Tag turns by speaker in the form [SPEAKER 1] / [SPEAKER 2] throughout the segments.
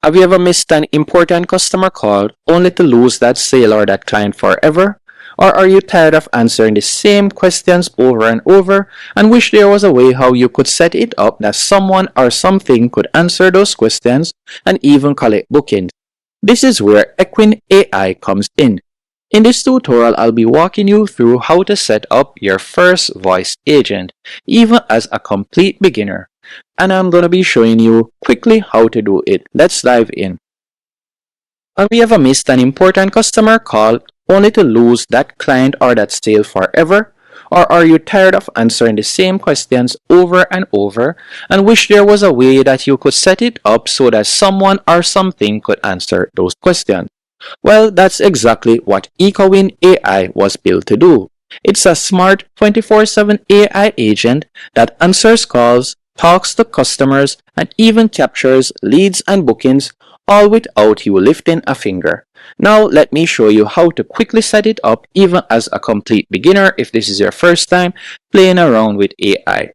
[SPEAKER 1] Have you ever missed an important customer call only to lose that sale or that client forever? Or are you tired of answering the same questions over and over and wish there was a way how you could set it up that someone or something could answer those questions and even collect bookings? This is where EchoWin AI comes in. In this tutorial, I'll be walking you through how to set up your first voice agent, even as a complete beginner. And I'm going to be showing you quickly how to do it. Let's dive in. Have you ever missed an important customer call only to lose that client or that sale forever? Or are you tired of answering the same questions over and over and wish there was a way that you could set it up so that someone or something could answer those questions? Well, that's exactly what EchoWin AI was built to do. It's a smart 24/7 AI agent that answers calls, talks to customers, and even captures leads and bookings, all without you lifting a finger. Now let me show you how to quickly set it up even as a complete beginner if this is your first time playing around with AI.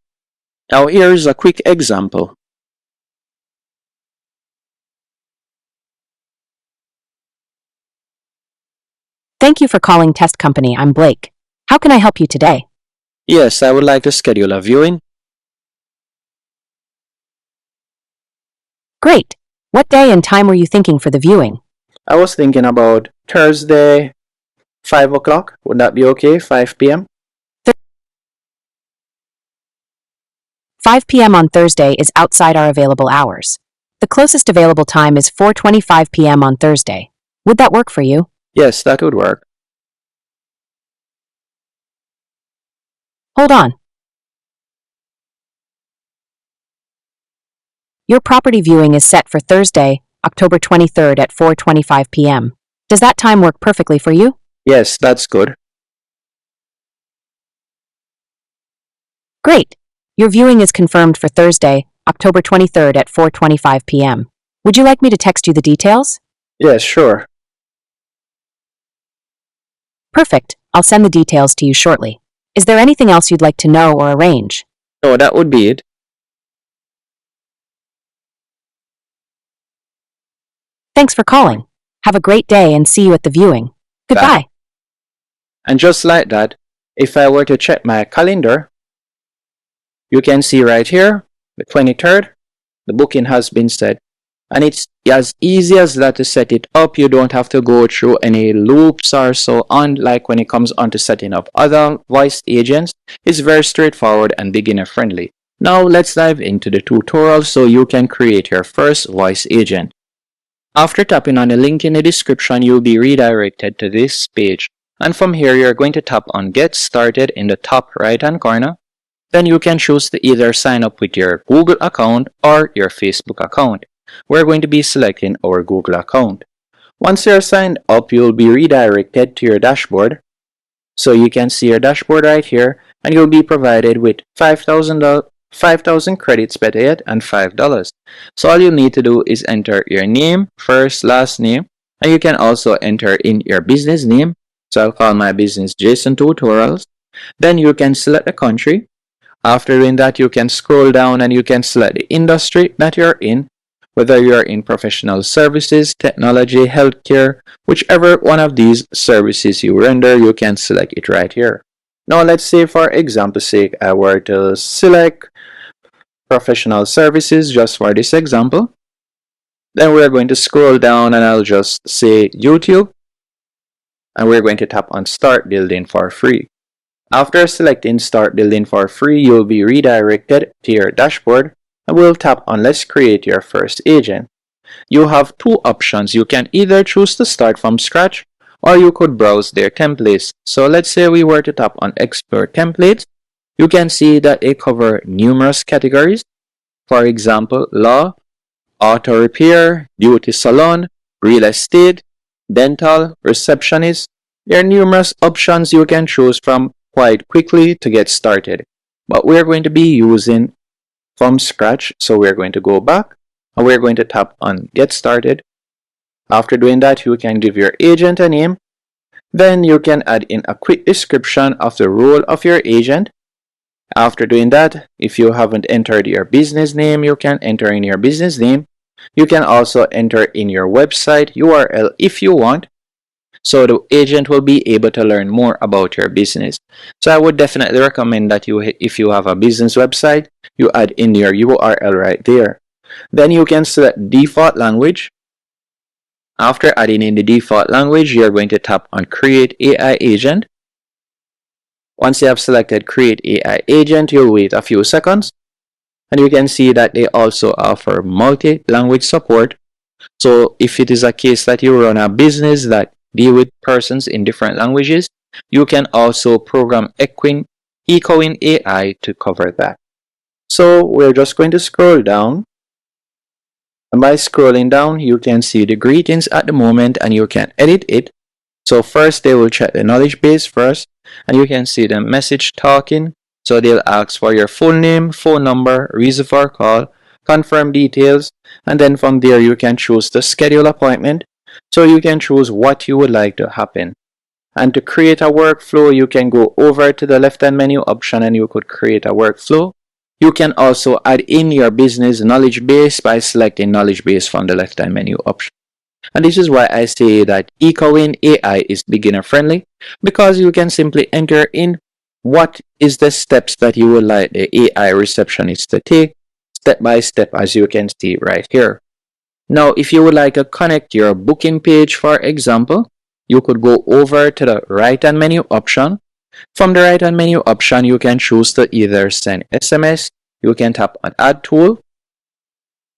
[SPEAKER 1] Now here's a quick example.
[SPEAKER 2] Thank you for calling Test Company. I'm Blake. How can I help you today?
[SPEAKER 1] Yes, I would like to schedule a viewing.
[SPEAKER 2] Great. What day and time were you thinking for the viewing?
[SPEAKER 1] I was thinking about Thursday, 5 o'clock. Would that be okay? 5 p.m.?
[SPEAKER 2] 5 p.m. on Thursday is outside our available hours. The closest available time is 4:25 p.m. on Thursday. Would that work for you?
[SPEAKER 1] Yes, that would work.
[SPEAKER 2] Hold on. Your property viewing is set for Thursday, October 23rd at 4:25 p.m. Does that time work perfectly for you?
[SPEAKER 1] Yes, that's good.
[SPEAKER 2] Great. Your viewing is confirmed for Thursday, October 23rd at 4:25 p.m. Would you like me to text you the details?
[SPEAKER 1] Yes, sure.
[SPEAKER 2] Perfect. I'll send the details to you shortly. Is there anything else you'd like to know or arrange?
[SPEAKER 1] No, that would be it.
[SPEAKER 2] Thanks for calling. Have a great day and see you at the viewing. Goodbye.
[SPEAKER 1] And just like that, if I were to check my calendar, you can see right here, the 23rd, the booking has been set. And it's as easy as that to set it up. You don't have to go through any loops or so on, like when it comes on to setting up other voice agents. It's very straightforward and beginner friendly. Now let's dive into the tutorial so you can create your first voice agent. After tapping on the link in the description, you'll be redirected to this page. And from here, you're going to tap on Get Started in the top right hand corner. Then you can choose to either sign up with your Google account or your Facebook account. We're going to be selecting our Google account. Once you're signed up, you'll be redirected to your dashboard. So you can see your dashboard right here, and you'll be provided with 5,000 credits, better yet, and $5. So all you need to do is enter your name, first, last name, and you can also enter in your business name. So I'll call my business Jason Tutorials. Then you can select the country. After doing that, you can scroll down and you can select the industry that you're in. Whether you're in professional services, technology, healthcare, whichever one of these services you render, you can select it right here. Now let's say for example's sake, I were to select professional services just for this example. Then we're going to scroll down and I'll just say YouTube. And we're going to tap on Start Building for Free. After selecting Start Building for Free, you'll be redirected to your dashboard. And we'll tap on Let's create your first agent. You have two options. You can either choose to start from scratch or you could browse their templates. So let's say we were to tap on Export Templates. You can see that they cover numerous categories. For example, law, auto repair, beauty salon, real estate, dental, receptionist. There are numerous options you can choose from quite quickly to get started. But we're going to be using from scratch, so we're going to go back and we're going to tap on Get Started. After doing that, you can give your agent a name. Then you can add in a quick description of the role of your agent. After doing that, if you haven't entered your business name, you can enter in your business name. You can also enter in your website URL if you want, so the agent will be able to learn more about your business. So I would definitely recommend that if you have a business website, you add in your URL right there. Then you can select default language. After adding in the default language, you're going to tap on Create AI Agent. Once you have selected Create AI Agent, you'll wait a few seconds. And you can see that they also offer multi-language support. So if it is a case that you run a business that deal with persons in different languages, you can also program EchoWin AI to cover that. So we're just going to scroll down. And by scrolling down, you can see the greetings at the moment and you can edit it. So first they will check the knowledge base first, and you can see the message talking. So they'll ask for your full name, phone number, reason for call, confirm details, and then from there you can choose to schedule appointment. So you can choose what you would like to happen. And to create a workflow, you can go over to the left-hand menu option and you could create a workflow. You can also add in your business knowledge base by selecting knowledge base from the left-hand menu option. And this is why I say that EchoWin AI is beginner friendly, because you can simply enter in what is the steps that you would like the AI receptionist to take step by step, as you can see right here. Now, if you would like to connect your booking page, for example, you could go over to the right hand menu option. From the right hand menu option, you can choose to either send SMS, you can tap on add tool.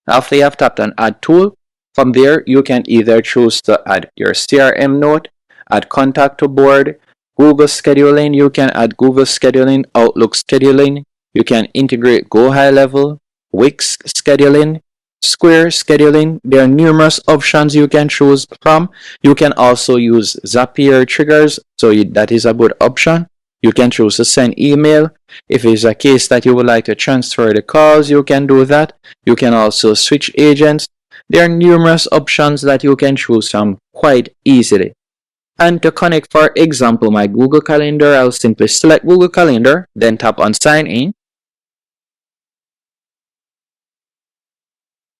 [SPEAKER 1] After you have tapped on add tool, from there you can either choose to add your CRM note, add contact to board, Google scheduling, you can add Google scheduling, Outlook scheduling, you can integrate Go High Level, Wix scheduling, Square scheduling. There are numerous options you can choose from. You can also use Zapier triggers, so that is a good option. You can choose to send email. If it's a case that you would like to transfer the calls, you can do that. You can also switch agents. There are numerous options that you can choose from quite easily. And to connect, for example, my Google Calendar, I'll simply select Google Calendar, then tap on sign in.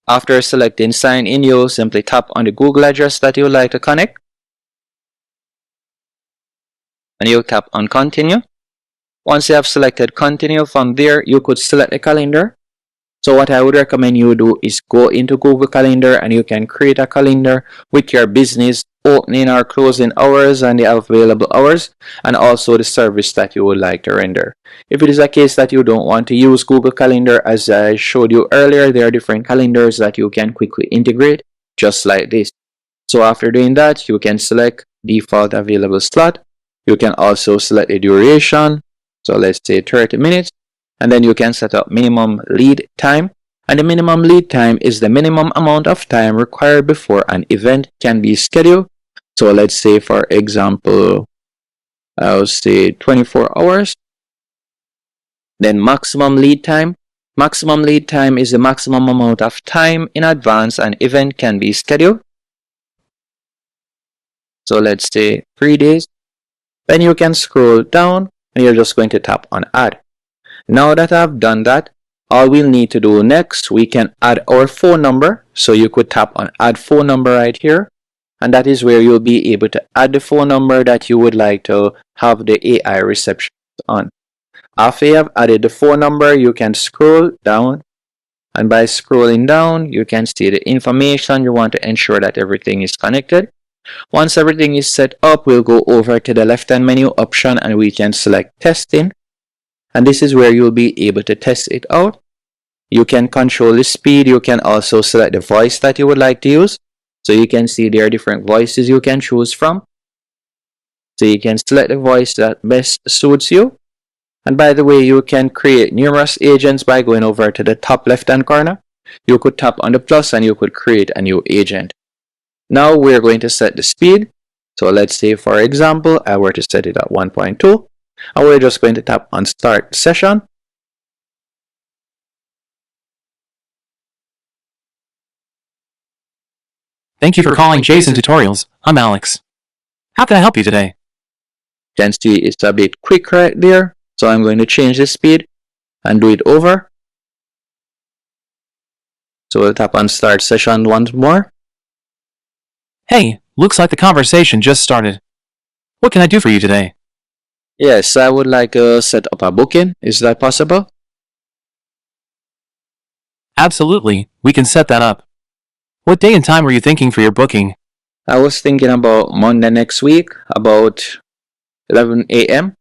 [SPEAKER 1] After selecting sign in, you'll simply tap on the Google address that you would like to connect. And you'll tap on continue. Once you have selected continue, from there you could select a calendar. So what I would recommend you do is go into Google Calendar and you can create a calendar with your business opening or closing hours and the available hours, and also the service that you would like to render. If it is a case that you don't want to use Google Calendar, as I showed you earlier, there are different calendars that you can quickly integrate, just like this. So after doing that, you can select default available slot. You can also select the duration. So let's say 30 minutes. And then you can set up minimum lead time. And the minimum lead time is the minimum amount of time required before an event can be scheduled. So let's say, for example, I'll say 24 hours. Then maximum lead time. Maximum lead time is the maximum amount of time in advance an event can be scheduled. So let's say 3 days. Then you can scroll down and you're just going to tap on add. Now that I've done that, all we'll need to do next, we can add our phone number. So you could tap on add phone number right here. And that is where you'll be able to add the phone number that you would like to have the AI reception on. After you have added the phone number, you can scroll down. And by scrolling down, you can see the information. You want to ensure that everything is connected. Once everything is set up, we'll go over to the left-hand menu option and we can select testing. And this is where you'll be able to test it out. You can control the speed. You can also select the voice that you would like to use. So you can see there are different voices you can choose from. So you can select the voice that best suits you. And by the way, you can create numerous agents by going over to the top left-hand corner. You could tap on the plus and you could create a new agent. Now we're going to set the speed. So let's say, for example, I were to set it at 1.2. And we're just going to tap on start session.
[SPEAKER 3] Thank you for calling Jason Tutorials. I'm Alex. How can I help you today?
[SPEAKER 1] You can see it's a bit quick right there. So I'm going to change the speed and do it over. So we'll tap on start session once more.
[SPEAKER 3] Hey, looks like the conversation just started. What can I do for you today?
[SPEAKER 1] Yes, I would like to set up a booking. Is that possible?
[SPEAKER 3] Absolutely, we can set that up. What day and time were you thinking for your booking?
[SPEAKER 1] I was thinking about Monday next week, about 11 a.m.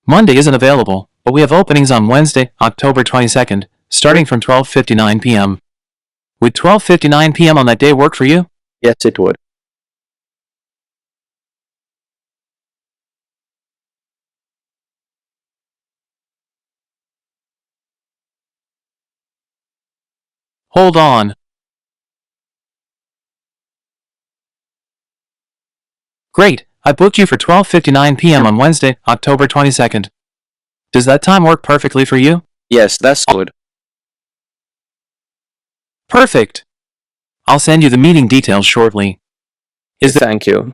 [SPEAKER 3] Monday isn't available, but we have openings on Wednesday, October 22nd, starting from 12:59 p.m. Would 12:59 p.m. on that day work for you?
[SPEAKER 1] Yes, it would.
[SPEAKER 3] Hold on. Great, I booked you for 12:59 p.m. on Wednesday, October 22nd. Does that time work perfectly for you?
[SPEAKER 1] Yes, that's good.
[SPEAKER 3] Perfect. I'll send you the meeting details shortly.
[SPEAKER 1] Thank you.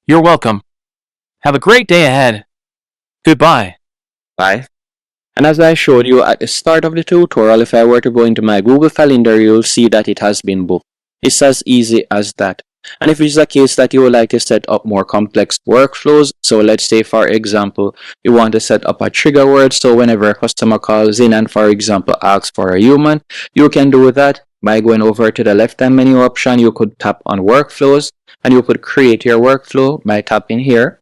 [SPEAKER 3] You're welcome. Have a great day ahead. Goodbye.
[SPEAKER 1] Bye. And as I showed you at the start of the tutorial, if I were to go into my Google Calendar, you'll see that it has been booked. It's as easy as that. And if it's a case that you would like to set up more complex workflows, so let's say, for example, you want to set up a trigger word, so whenever a customer calls in and, for example, asks for a human, you can do that by going over to the left-hand menu option. You could tap on workflows and you could create your workflow by tapping here.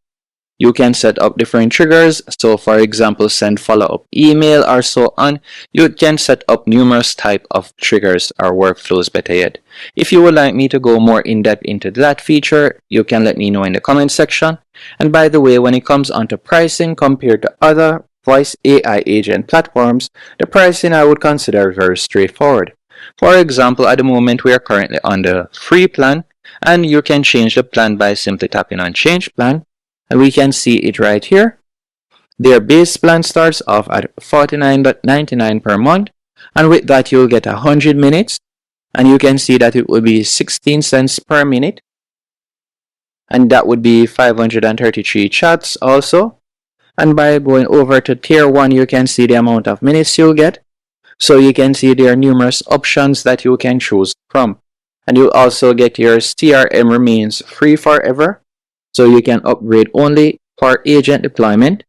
[SPEAKER 1] You can set up different triggers. So for example, send follow-up email or so on. You can set up numerous type of triggers or workflows, better yet. If you would like me to go more in depth into that feature, you can let me know in the comment section. And by the way, when it comes onto pricing compared to other voice AI agent platforms, the pricing I would consider very straightforward. For example, at the moment we are currently on the free plan, and you can change the plan by simply tapping on change plan. And we can see it right here. Their base plan starts off at $49.99 per month, and with that you'll get 100 minutes, and you can see that it will be 16 cents per minute, and that would be 533 chats also. And by going over to tier 1, you can see the amount of minutes you'll get. So you can see there are numerous options that you can choose from, and you also get your CRM remains free forever. So you can upgrade only for agent deployment,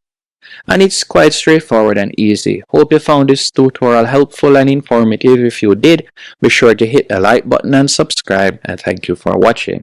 [SPEAKER 1] and it's quite straightforward and easy. Hope you found this tutorial helpful and informative. If you did, be sure to hit the like button and subscribe, and thank you for watching.